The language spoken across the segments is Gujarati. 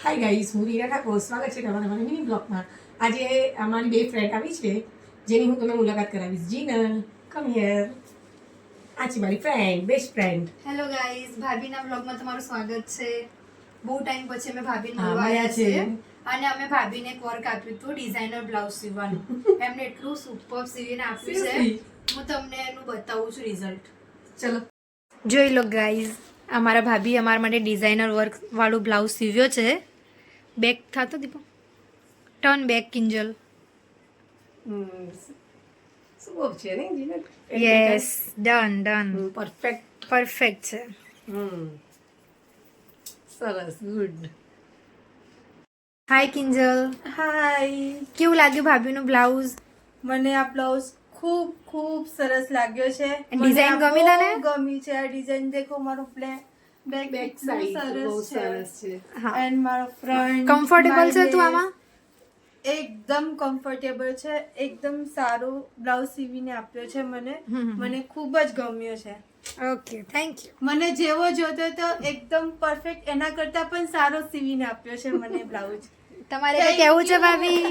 હાય ગાઈસ, હું રીના ઠાકોર. સ્વાગત છે તમારા મારા મિની બ્લોગમાં. આજે અમારી બે ફ્રેન્ડ આવી છે જેની હું તમને મુલાકાત કરાવીશ. Jinal, come here. આ છે મારી friend, best friend. Hello guys, ભાભીના બ્લોગમાં તમારું સ્વાગત છે. બહુ ટાઈમ પછી અમે ભાભીને હા, મળવા આવ્યા મળ્યા છે છે. અને અમે ભાભીને એક વર્ક આપ્યું હતું ડિઝાઇનર બ્લાઉઝ સીવવાનું. એમને એટલું સુપર સીવીને આપ્યું છે, હું તમને એનું બતાવું છું રિઝલ્ટ. ચલો જોઈ લો ગાઈઝ, અમારા ભાભી અમારા માટે ડિઝાઇનર વર્ક વાળું બ્લાઉઝ સીવ્યો છે. બેક થતો દીપો, ટર્ન બેક કિંજલ. સુપર છે ને Jinal? Yes, done perfect. Perfect છે. સરસ, ગુડ. હાય કિંજલ, હાય, કેવું લાગ્યું ભાભીનું બ્લાઉઝ? મને આ બ્લાઉઝ ખૂબ ખૂબ સરસ લાગ્યો છે. ડિઝાઇન મને આ ગમી તને? બહુ ગમી છે. આ ડિઝાઇન દેખો, મારો બેક બેક સાઈડ બહુ સરસ છે. હા, એન્ડ મારો ફ્રન્ટ કમ્ફર્ટેબલ છે તું આમાં? એકદમ કમ્ફર્ટેબલ છે. એકદમ સારું બ્લાઉઝ સીવીને આપ્યો છે મને ખૂબ જ ગમ્યો છે. Okay, thank you. મને જેવો જોતો તો એકદમ પરફેક્ટ, એના કરતા પણ સારો સીવીને આપ્યો છે મને બ્લાઉઝ. તમારે કઈ કેવું છે ભાભી?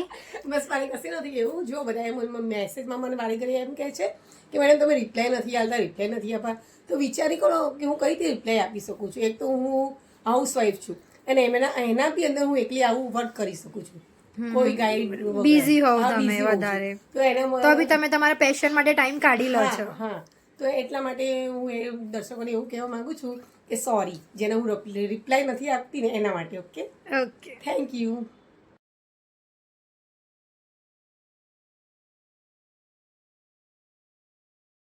બસ મારે કશું નથી કેવું. જો બધા મેસેજમાં મને વાળી કરી એમ કહે છે કે મેડમ તમે રિપ્લાય નથી આપતા. તો વિચારી કરો કે હું કઈ રીતે રિપ્લાય આપી શકું છું. એક તો હું હાઉસવાઈફ છું અને એના બી અંદર હું એકલી આવું વર્ક કરી શકું છું. કોઈ ગાઈડ બિઝી હોવ તમે વધારે, તો એના તો બી તમે તમારા પેશન માટે ટાઈમ કાઢી લો છો. હા, તો એટલા માટે હું એ દર્શકોને એવું કહેવા માંગુ છું કે સોરી, જેને હું રિપ્લાય નથી આપતી ને એના માટે. Okay, okay, thank you.